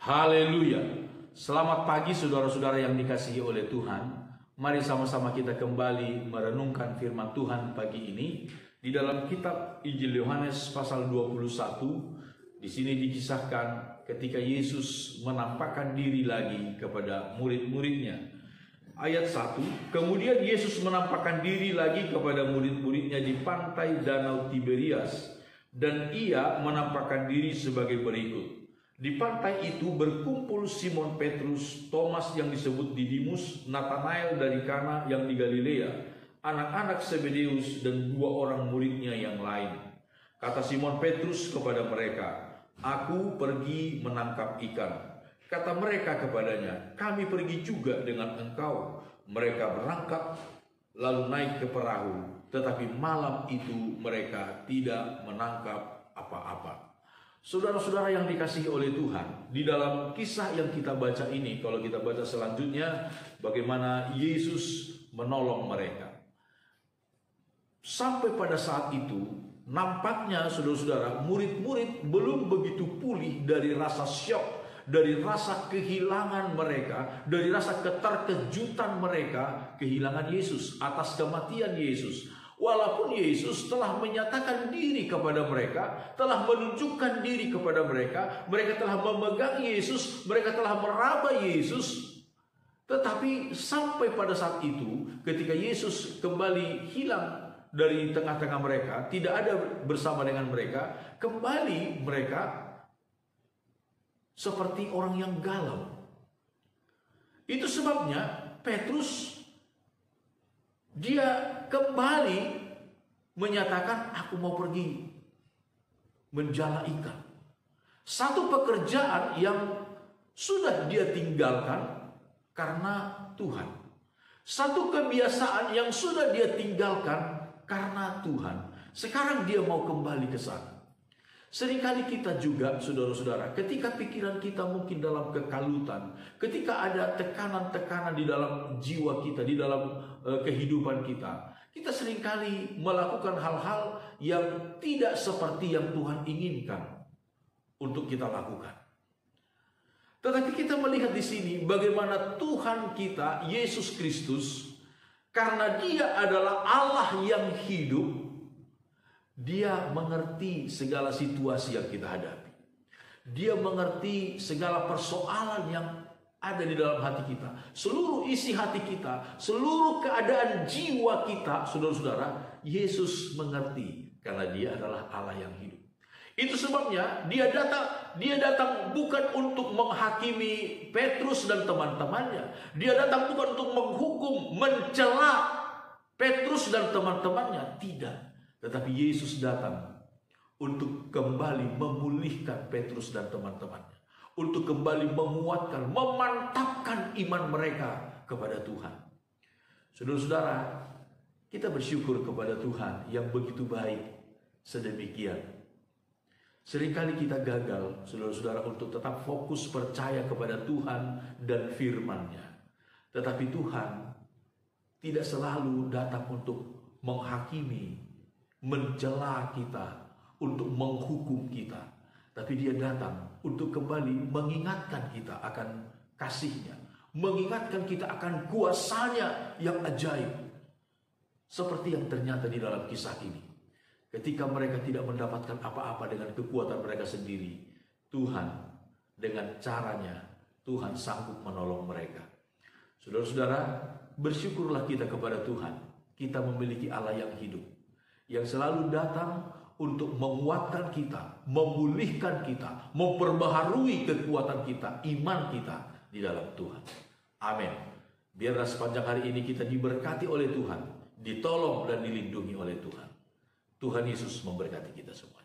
Haleluya. Selamat pagi saudara-saudara yang dikasihi oleh Tuhan. Mari sama-sama kita kembali merenungkan firman Tuhan pagi ini di dalam kitab Injil Yohanes pasal 21. Di sini dikisahkan ketika Yesus menampakkan diri lagi kepada murid-muridnya. Ayat 1, kemudian Yesus menampakkan diri lagi kepada murid-muridnya di pantai Danau Tiberias, dan ia menampakkan diri sebagai berikut. Di pantai itu berkumpul Simon Petrus, Thomas yang disebut Didimus, Nathanael dari Kana yang di Galilea, anak-anak Zebedeus, dan dua orang muridnya yang lain. Kata Simon Petrus kepada mereka, "Aku pergi menangkap ikan." Kata mereka kepadanya, "Kami pergi juga dengan engkau." Mereka berangkat lalu naik ke perahu, tetapi malam itu mereka tidak menangkap apa-apa. Saudara-saudara yang dikasihi oleh Tuhan, di dalam kisah yang kita baca ini, kalau kita baca selanjutnya, bagaimana Yesus menolong mereka. Sampai pada saat itu, nampaknya saudara-saudara, murid-murid belum begitu pulih dari rasa syok, dari rasa kehilangan mereka, dari rasa keterkejutan mereka, kehilangan Yesus atas kematian Yesus. Walaupun Yesus telah menyatakan diri kepada mereka, telah menunjukkan diri kepada mereka, mereka telah memegang Yesus, mereka telah meraba Yesus. Tetapi sampai pada saat itu, ketika Yesus kembali hilang dari tengah-tengah mereka, tidak ada bersama dengan mereka, kembali mereka seperti orang yang galau. Itu sebabnya Petrus dia kembali menyatakan, "Aku mau pergi menjala ikan." Satu pekerjaan yang sudah dia tinggalkan karena Tuhan. Satu kebiasaan yang sudah dia tinggalkan karena Tuhan. Sekarang dia mau kembali ke sana. Seringkali kita juga, saudara-saudara, ketika pikiran kita mungkin dalam kekalutan, ketika ada tekanan-tekanan di dalam jiwa kita, di dalam kehidupan kita, kita seringkali melakukan hal-hal yang tidak seperti yang Tuhan inginkan untuk kita lakukan. Tetapi kita melihat di sini bagaimana Tuhan kita, Yesus Kristus, karena Dia adalah Allah yang hidup, Dia mengerti segala situasi yang kita hadapi. Dia mengerti segala persoalan yang ada di dalam hati kita. Seluruh isi hati kita, seluruh keadaan jiwa kita, saudara-saudara, Yesus mengerti karena Dia adalah Allah yang hidup. Itu sebabnya Dia datang bukan untuk menghakimi Petrus dan teman-temannya. Dia datang bukan untuk menghukum, mencela Petrus dan teman-temannya, tidak. Tetapi Yesus datang untuk kembali memulihkan Petrus dan teman-temannya, untuk kembali menguatkan, memantapkan iman mereka kepada Tuhan. Saudara-saudara, kita bersyukur kepada Tuhan yang begitu baik sedemikian. Seringkali kita gagal, saudara-saudara, untuk tetap fokus percaya kepada Tuhan dan firman-Nya. Tetapi Tuhan tidak selalu datang untuk menghakimi, mencela kita, untuk menghukum kita. Tapi Dia datang untuk kembali mengingatkan kita akan kasih-Nya, mengingatkan kita akan kuasa-Nya yang ajaib. Seperti yang ternyata di dalam kisah ini. Ketika mereka tidak mendapatkan apa-apa dengan kekuatan mereka sendiri, Tuhan dengan caranya, Tuhan sanggup menolong mereka. Saudara-saudara, bersyukurlah kita kepada Tuhan. Kita memiliki Allah yang hidup, yang selalu datang untuk menguatkan kita, memulihkan kita, memperbaharui kekuatan kita, iman kita di dalam Tuhan. Amin. Biarlah sepanjang hari ini kita diberkati oleh Tuhan, ditolong dan dilindungi oleh Tuhan. Tuhan Yesus memberkati kita semua.